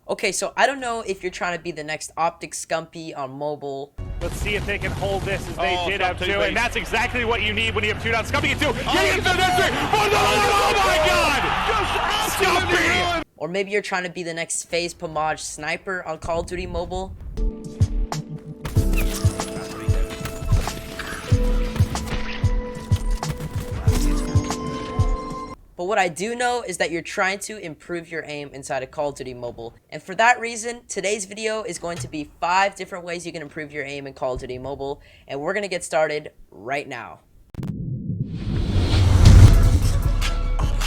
Okay, so I don't know if you're trying to be the next Optic Scumpy on mobile. Let's see if they can hold this as they did stop up two, two, and that's exactly what you need when you have two down. Scumpy at two. Getting into he's the three. Oh my God! Scumpy! Or maybe you're trying to be the next FaZe Pomage sniper on Call of Duty Mobile. But what I do know is that you're trying to improve your aim inside of Call of Duty Mobile. And for that reason, today's video is going to be 5 different ways you can improve your aim in Call of Duty Mobile. And we're going to get started right now.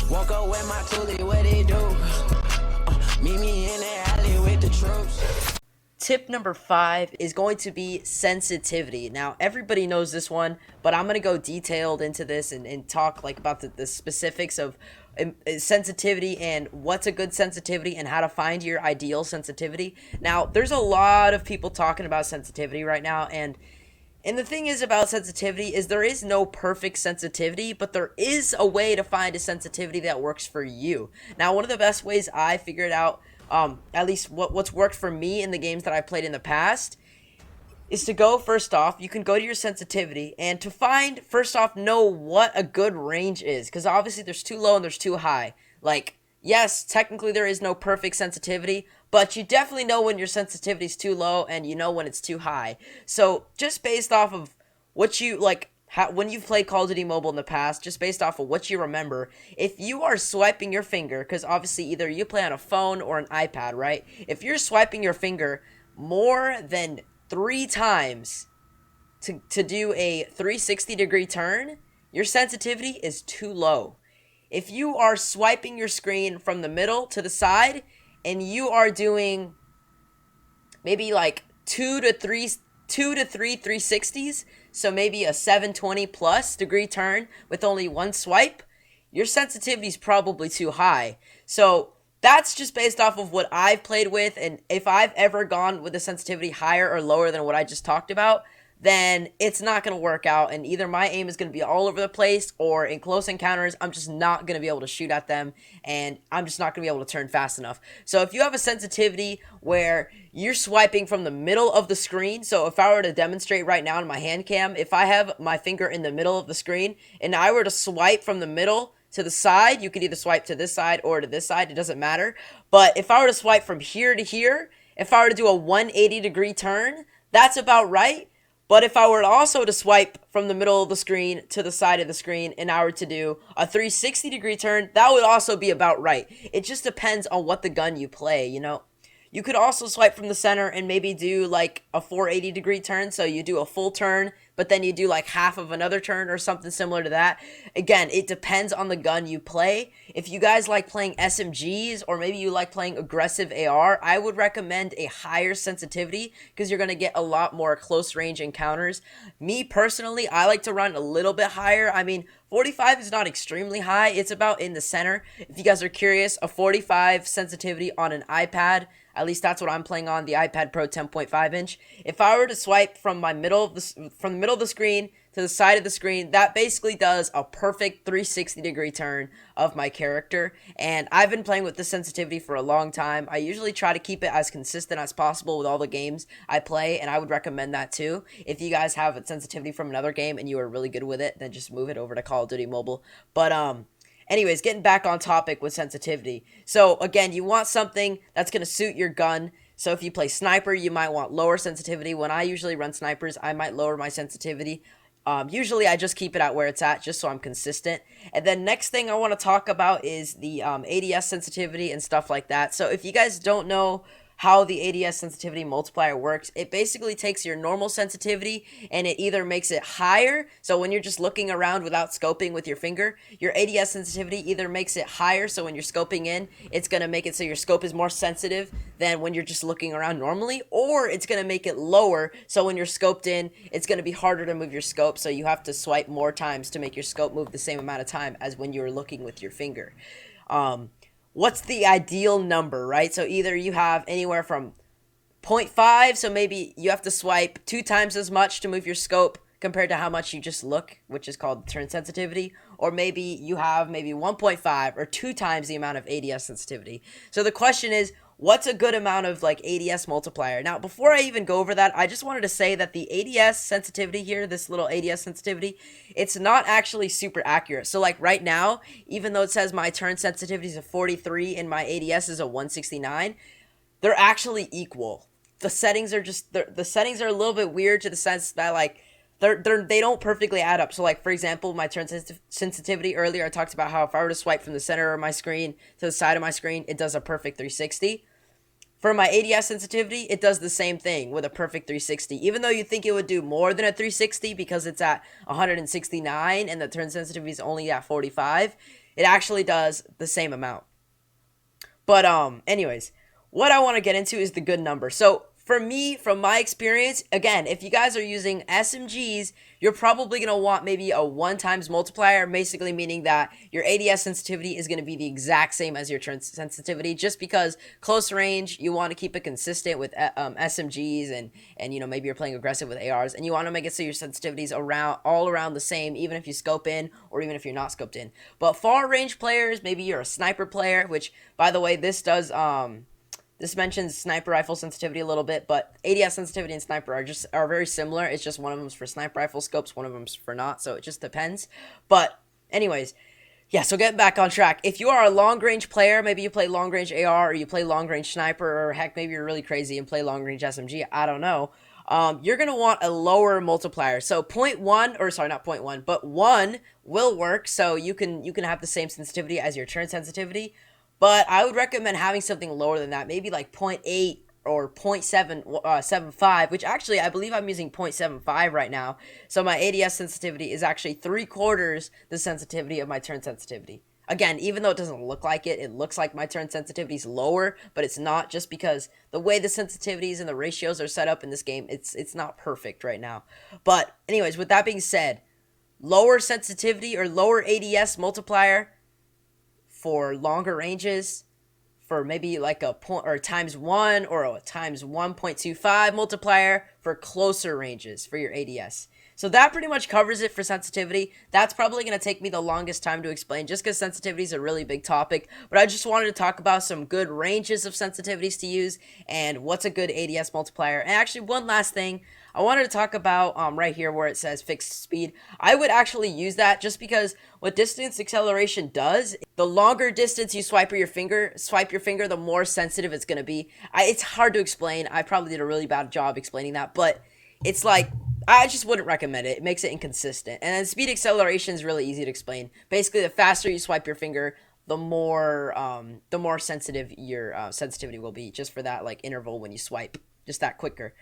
Walk up with my toolie, what they do? Meet me in the alley with the troops. Tip number 5 is going to be sensitivity. Now, everybody knows this one, but I'm going to go detailed into this and talk like about the specifics of sensitivity and what's a good sensitivity and how to find your ideal sensitivity. Now, there's a lot of people talking about sensitivity right now, and the thing is about sensitivity is there is no perfect sensitivity, but there is a way to find a sensitivity that works for you. Now, one of the best ways I figured out, at least what's worked for me in the games that I've played in the past, is to go, first off, you can go to your sensitivity, and to find, first off, know what a good range is, because obviously there's too low and there's too high. Like, yes, technically there is no perfect sensitivity, but you definitely know when your sensitivity is too low and you know when it's too high. So just based off of what you like, when you've played Call of Duty Mobile in the past, just based off of what you remember, if you are swiping your finger, because obviously either you play on a phone or an iPad, right? If you're swiping your finger more than 3 times to do a 360-degree turn, your sensitivity is too low. If you are swiping your screen from the middle to the side and you are doing maybe like 2 to 3 360s, so maybe a 720 plus degree turn with only one swipe, your sensitivity is probably too high. So that's just based off of what I've played with, and if I've ever gone with a sensitivity higher or lower than what I just talked about, then it's not going to work out, and either my aim is going to be all over the place, or in close encounters, I'm just not going to be able to shoot at them, and I'm just not going to be able to turn fast enough. So if you have a sensitivity where you're swiping from the middle of the screen, so if I were to demonstrate right now in my hand cam, if I have my finger in the middle of the screen, and I were to swipe from the middle to the side, you could either swipe to this side or to this side, it doesn't matter. But if I were to swipe from here to here, if I were to do a 180-degree turn, that's about right. But if I were also to swipe from the middle of the screen to the side of the screen and I were to do a 360-degree turn, that would also be about right. It just depends on what the gun you play, you know. You could also swipe from the center and maybe do like a 480-degree turn, so you do a full turn, but then you do like half of another turn or something similar to that. Again, it depends on the gun you play. If you guys like playing SMGs or maybe you like playing aggressive AR, I would recommend a higher sensitivity because you're going to get a lot more close range encounters. Me personally, I like to run a little bit higher. I mean, 45 is not extremely high. It's about in the center. If you guys are curious, a 45 sensitivity on an iPad, at least that's what I'm playing on, the iPad Pro 10.5 inch. If I were to swipe from the middle of the screen to the side of the screen, that basically does a perfect 360-degree turn of my character. And I've been playing with this sensitivity for a long time. I usually try to keep it as consistent as possible with all the games I play, and I would recommend that too. If you guys have a sensitivity from another game and you are really good with it, then just move it over to Call of Duty Mobile. But anyways, getting back on topic with sensitivity. So again, you want something that's going to suit your gun. So if you play sniper, you might want lower sensitivity. When I usually run snipers, I might lower my sensitivity. Usually I just keep it at where it's at just so I'm consistent. And then next thing I want to talk about is the ADS sensitivity and stuff like that. So if you guys don't know how the ADS sensitivity multiplier works, it basically takes your normal sensitivity and it either makes it higher, so when you're just looking around without scoping with your finger, your ADS sensitivity either makes it higher, so when you're scoping in, it's going to make it so your scope is more sensitive than when you're just looking around normally, or it's going to make it lower, so when you're scoped in, it's going to be harder to move your scope, so you have to swipe more times to make your scope move the same amount of time as when you were looking with your finger. What's the ideal number, right? So either you have anywhere from 0.5, so maybe you have to swipe 2 times as much to move your scope compared to how much you just look, which is called turn sensitivity, or maybe you have maybe 1.5 or 2 times the amount of ADS sensitivity. So the question is, what's a good amount of like ADS multiplier? Now, before I even go over that, I just wanted to say that the ADS sensitivity here, this little ADS sensitivity, it's not actually super accurate. So like right now, even though it says my turn sensitivity is a 43 and my ADS is a 169, they're actually equal. The settings are just the settings are a little bit weird to the sense that like they don't perfectly add up. So like for example, my turn sensitivity earlier, I talked about how if I were to swipe from the center of my screen to the side of my screen, it does a perfect 360. For my ADS sensitivity, it does the same thing with a perfect 360. Even though you think it would do more than a 360 because it's at 169 and the turn sensitivity is only at 45, it actually does the same amount. But anyways, what I want to get into is the good number. So for me, from my experience, again, if you guys are using SMGs, you're probably going to want maybe a 1 times multiplier, basically meaning that your ADS sensitivity is going to be the exact same as your turn sensitivity, just because close range, you want to keep it consistent with SMGs and you know, maybe you're playing aggressive with ARs, and you want to make it so your sensitivities all around the same, even if you scope in or even if you're not scoped in. But far range players, maybe you're a sniper player, which, by the way, this does this mentions sniper rifle sensitivity a little bit, but ADS sensitivity and sniper are very similar. It's just one of them's for sniper rifle scopes, one of them's for not, so it just depends. But anyways, yeah, so getting back on track. If you are a long-range player, maybe you play long-range AR or you play long-range sniper, or heck, maybe you're really crazy and play long-range SMG, I don't know. You're going to want a lower multiplier. So 0.1, or sorry, not 0.1, but 1 will work, so you can have the same sensitivity as your turn sensitivity. But I would recommend having something lower than that, maybe like 0.8 or 0.75, which actually I believe I'm using 0.75 right now. So my ADS sensitivity is actually 3/4 the sensitivity of my turn sensitivity. Again, even though it doesn't look like it, it looks like my turn sensitivity is lower, but it's not, just because the way the sensitivities and the ratios are set up in this game, it's not perfect right now. But anyways, with that being said, lower sensitivity or lower ADS multiplier for longer ranges, for maybe like a point or ×1 or a ×1.25 multiplier for closer ranges for your ADS. So that pretty much covers it for sensitivity. That's probably going to take me the longest time to explain, just because sensitivity is a really big topic. But I just wanted to talk about some good ranges of sensitivities to use and what's a good ADS multiplier. And actually, one last thing, I wanted to talk about right here where it says fixed speed. I would actually use that just because what distance acceleration does, the longer distance you swipe your finger, the more sensitive it's going to be. It's hard to explain. I probably did a really bad job explaining that, but it's like, I just wouldn't recommend it. It makes it inconsistent. And then speed acceleration is really easy to explain. Basically, the faster you swipe your finger, the more sensitive your sensitivity will be, just for that like interval when you swipe, just that quicker.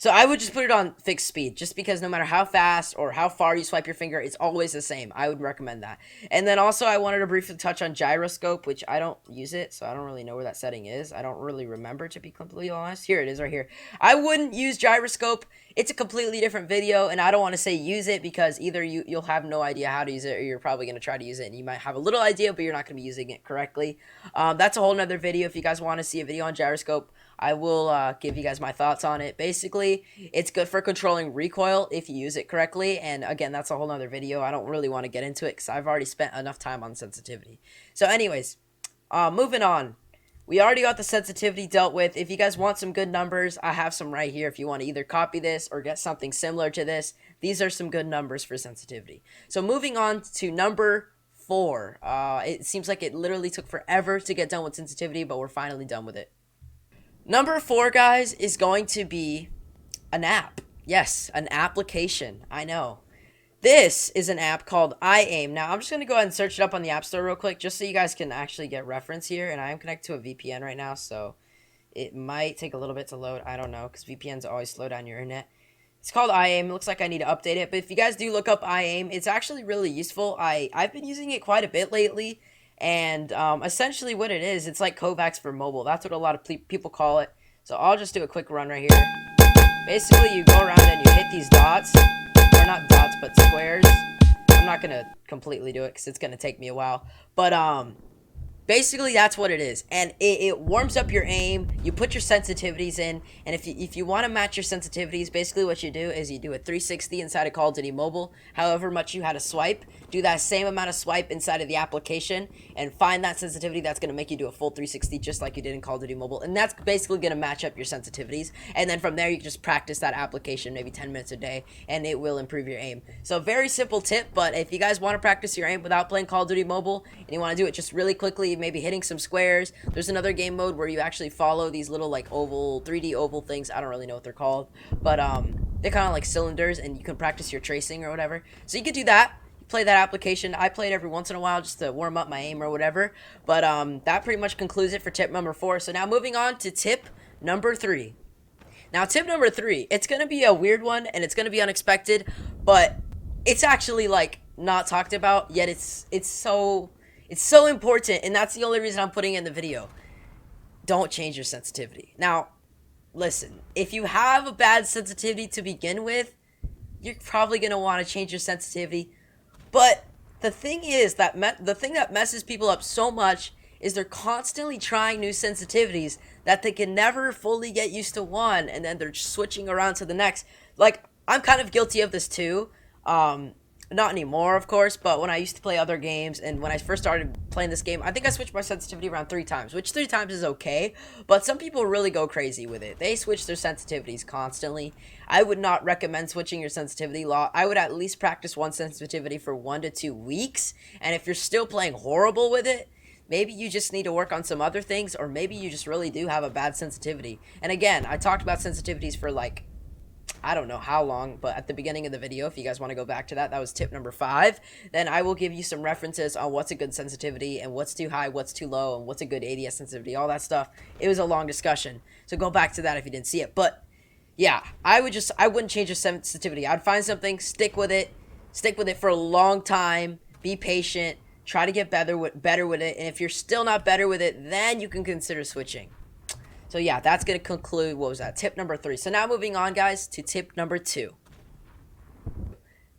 So I would just put it on fixed speed, just because no matter how fast or how far you swipe your finger, it's always the same. I would recommend that. And then also I wanted to briefly touch on gyroscope, which I don't use it, so I don't really know where that setting is. I don't really remember, to be completely honest. Here it is right here. I wouldn't use gyroscope. It's a completely different video, and I don't want to say use it, because either you'll have no idea how to use it, or you're probably going to try to use it, and you might have a little idea, but you're not going to be using it correctly. That's a whole nother video. If you guys want to see a video on gyroscope, I will give you guys my thoughts on it. Basically, it's good for controlling recoil if you use it correctly. And again, that's a whole nother video. I don't really want to get into it because I've already spent enough time on sensitivity. So anyways, moving on. We already got the sensitivity dealt with. If you guys want some good numbers, I have some right here. If you want to either copy this or get something similar to this, these are some good numbers for sensitivity. So moving on to number 4. It seems like it literally took forever to get done with sensitivity, but we're finally done with it. Number 4, guys, is going to be an app. Yes, an application. I know. This is an app called iAim. Now, I'm just going to go ahead and search it up on the App Store real quick, just so you guys can actually get reference here. And I am connected to a VPN right now, so it might take a little bit to load. I don't know, because VPNs always slow down your internet. It's called iAim. It looks like I need to update it. But if you guys do look up iAim, it's actually really useful. I've been using it quite a bit lately. And essentially what it is, it's like Kovacs for mobile. That's what a lot of people call it. So I'll just do a quick run right here. Basically, you go around and you hit these dots. Or not dots, but squares. I'm not going to completely do it because it's going to take me a while. But basically, that's what it is. And it warms up your aim. You put your sensitivities in. And if you want to match your sensitivities, basically what you do is you do a 360 inside of Call of Duty Mobile. However much you had to swipe. do that same amount of swipe inside of the application and find that sensitivity that's going to make you do a full 360 just like you did in Call of Duty Mobile. And that's basically going to match up your sensitivities. And then from there, you can just practice that application maybe 10 minutes a day, and it will improve your aim. So very simple tip, but if you guys want to practice your aim without playing Call of Duty Mobile and you want to do it just really quickly, maybe hitting some squares, there's another game mode where you actually follow these little like oval, 3D oval things. I don't really know what they're called, but they're kind of like cylinders, and you can practice your tracing or whatever. So you could do that. Play that application. I play it every once in a while just to warm up my aim or whatever. But that pretty much concludes it for tip number 4. So now moving on to tip number 3. Now tip number 3, it's going to be a weird one and it's going to be unexpected, but it's actually like not talked about, yet it's so important, and that's the only reason I'm putting it in the video. Don't change your sensitivity. Now, listen, if you have a bad sensitivity to begin with, you're probably going to want to change your sensitivity. But the thing is that the thing that messes people up so much is they're constantly trying new sensitivities that they can never fully get used to one, and then they're switching around to the next. Like, I'm kind of guilty of this too. Not anymore, of course, but when I used to play other games and when I first started playing this game, I think I switched my sensitivity around 3 times, which 3 times is okay, but some people really go crazy with it. They switch their sensitivities constantly. I would not recommend switching your sensitivity law. I would at least practice one sensitivity for 1 to 2 weeks, and if you're still playing horrible with it, maybe you just need to work on some other things, or maybe you just really do have a bad sensitivity. And again, I talked about sensitivities for like, I don't know how long, but at the beginning of the video, if you guys want to go back to that, that was tip number 5. Then I will give you some references on what's a good sensitivity and what's too high, what's too low, and what's a good ADS sensitivity, all that stuff. It was a long discussion, so go back to that if you didn't see it. But yeah, I wouldn't change your sensitivity. I'd find something, stick with it for a long time, be patient, try to get better with it, and if you're still not better with it, then you can consider switching. So yeah, that's going to conclude, what was that, tip number 3. So now moving on, guys, to tip number 2.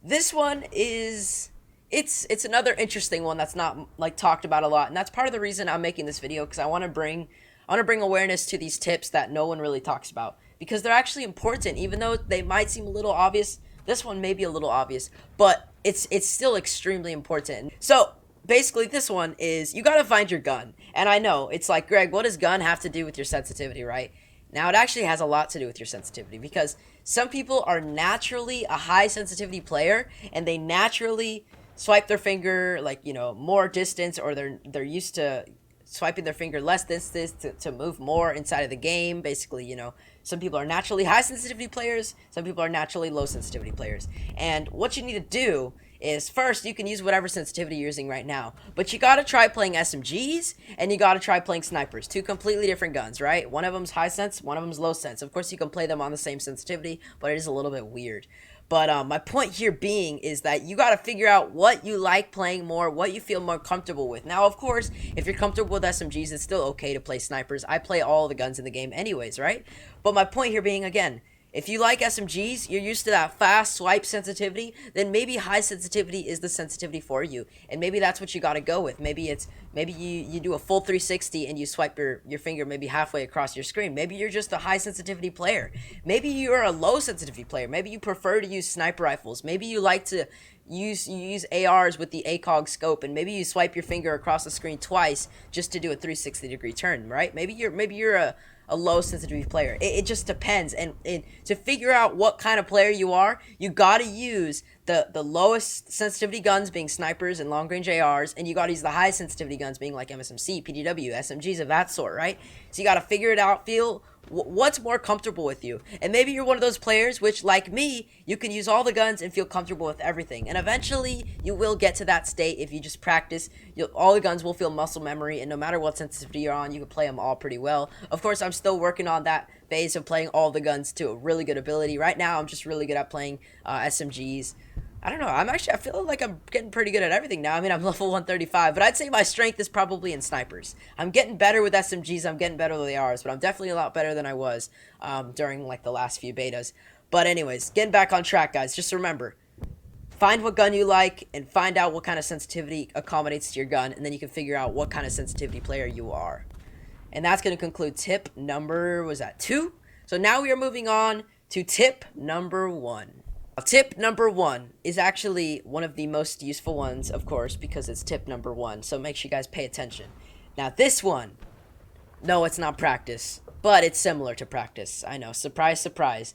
This one is, it's another interesting one that's not like talked about a lot, and that's part of the reason I'm making this video, because I want to bring awareness to these tips that no one really talks about, because they're actually important. Even though they might seem a little obvious, this one may be a little obvious, but it's still extremely important. So basically, this one is, you gotta find your gun. And I know, it's like, Greg, what does gun have to do with your sensitivity, right? Now, it actually has a lot to do with your sensitivity, because some people are naturally a high sensitivity player, and they naturally swipe their finger, like, you know, more distance, or they're used to swiping their finger less distance to move more inside of the game. Basically, you know, some people are naturally high sensitivity players, some people are naturally low sensitivity players. And what you need to do is, first, you can use whatever sensitivity you're using right now, but you gotta try playing SMGs, and you gotta try playing snipers. 2 completely different guns, right? One of them's high sense, one of them's low sense. Of course, you can play them on the same sensitivity, but it is a little bit weird. But my point here being is that you got to figure out what you like playing more, what you feel more comfortable with. Now, of course, if you're comfortable with SMGs, it's still okay to play snipers. I play all the guns in the game anyways, right? But my point here being, again, if you like SMGs, you're used to that fast swipe sensitivity, then maybe high sensitivity is the sensitivity for you. And maybe that's what you got to go with. Maybe you do a full 360 and you swipe your finger maybe halfway across your screen. Maybe you're just a high sensitivity player. Maybe you're a low sensitivity player. Maybe you prefer to use sniper rifles. Maybe you like to use ARs with the ACOG scope, and maybe you swipe your finger across the screen twice just to do a 360-degree turn, right? Maybe you're a low sensitivity player. It just depends. And to figure out what kind of player you are, you gotta use the lowest sensitivity guns being snipers and long range ARs, and you gotta use the high sensitivity guns being like MSMC, PDW, SMGs of that sort, right? So you gotta figure it out, feel what's more comfortable with you. And maybe you're one of those players which, like me, you can use all the guns and feel comfortable with everything. And eventually, you will get to that state if you just practice. All the guns will feel muscle memory, and no matter what sensitivity you're on, you can play them all pretty well. Of course, I'm still working on that phase of playing all the guns to a really good ability. Right now, I'm just really good at playing SMGs. I don't know. I feel like I'm getting pretty good at everything now. I mean, I'm level 135, but I'd say my strength is probably in snipers. I'm getting better with SMGs. I'm getting better with ARs, but I'm definitely a lot better than I was during like the last few betas. But anyways, getting back on track, guys. Just remember, find what gun you like and find out what kind of sensitivity accommodates to your gun, and then you can figure out what kind of sensitivity player you are. And that's going to conclude tip number, was that 2? So now we are moving on to tip number 1. Tip number 1 is actually one of the most useful ones, of course, because it's tip number 1. So make sure you guys pay attention. Now this one, no, it's not practice, but it's similar to practice. I know, surprise, surprise.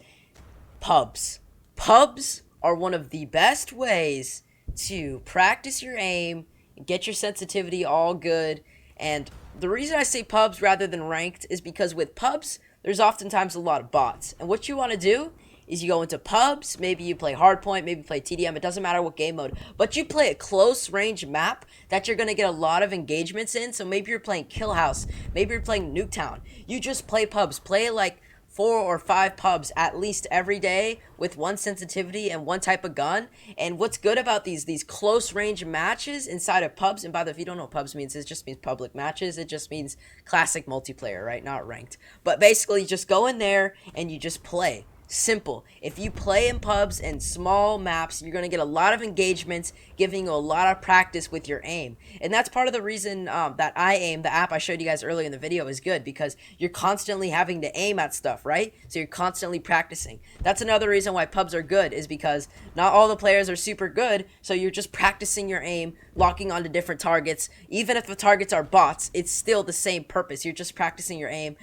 Pubs. Pubs are one of the best ways to practice your aim, get your sensitivity all good. And the reason I say pubs rather than ranked is because with pubs, there's oftentimes a lot of bots. And what you want to do is you go into pubs, maybe you play hardpoint, maybe you play TDM, it doesn't matter what game mode, but you play a close range map that you're going to get a lot of engagements in. So maybe you're playing Kill House, maybe you're playing Nuketown. You just play pubs, play like 4 or 5 pubs at least every day with one sensitivity and one type of gun. And what's good about these close range matches inside of pubs, and by the way, if you don't know what pubs means, it just means public matches. It just means classic multiplayer, right? Not ranked. But basically, you just go in there and you just play. Simple. If you play in pubs and small maps, you're going to get a lot of engagements, giving you a lot of practice with your aim. And that's part of the reason that iAim, the app I showed you guys earlier in the video, is good, because you're constantly having to aim at stuff, right? So you're constantly practicing. That's another reason why pubs are good, is because not all the players are super good, so you're just practicing your aim, locking onto different targets. Even if the targets are bots, it's still the same purpose. You're just practicing your aim,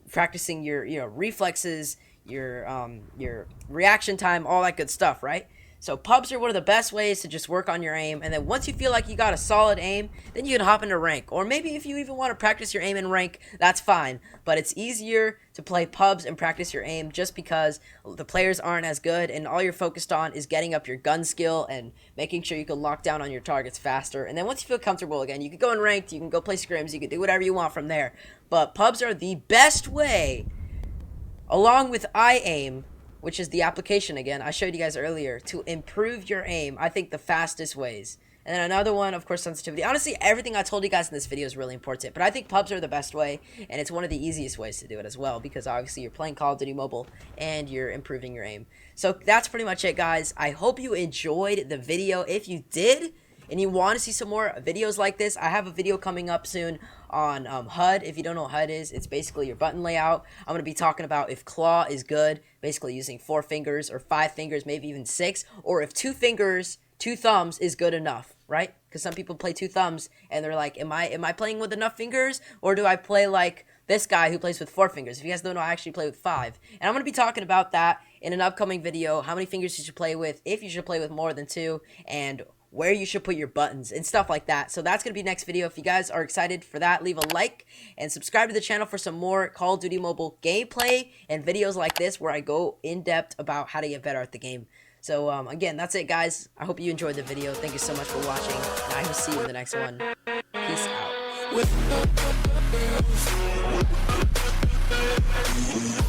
practicing your reflexes, your reaction time, all that good stuff, right? So pubs are one of the best ways to just work on your aim, and then once you feel like you got a solid aim, then you can hop into rank. Or maybe if you even want to practice your aim in rank, that's fine, but it's easier to play pubs and practice your aim just because the players aren't as good, and all you're focused on is getting up your gun skill and making sure you can lock down on your targets faster. And then once you feel comfortable again, you can go in ranked, you can go play scrims, you can do whatever you want from there. But pubs are the best way, along with iAim, which is the application again I showed you guys earlier, to improve your aim. I think the fastest ways. And then another one, of course, sensitivity. Honestly, everything I told you guys in this video is really important, but I think pubs are the best way, and it's one of the easiest ways to do it as well, because obviously you're playing Call of Duty Mobile and you're improving your aim. So that's pretty much it, guys. I hope you enjoyed the video. If you did, and you want to see some more videos like this, I have a video coming up soon on HUD. If you don't know what HUD is, it's basically your button layout. I'm going to be talking about if claw is good, basically using 4 fingers or 5 fingers, maybe even 6, or if 2 fingers, 2 thumbs is good enough, right? Because some people play 2 thumbs and they're like, am I playing with enough fingers, or do I play like this guy who plays with 4 fingers? If you guys don't know, I actually play with 5. And I'm going to be talking about that in an upcoming video, how many fingers you should play with, if you should play with more than 2, and where you should put your buttons and stuff like that. So that's going to be next video. If you guys are excited for that, leave a like and subscribe to the channel for some more Call of Duty Mobile gameplay and videos like this where I go in depth about how to get better at the game. So again, that's it, guys. I hope you enjoyed the video. Thank you so much for watching, and I will see you in the next one. Peace out.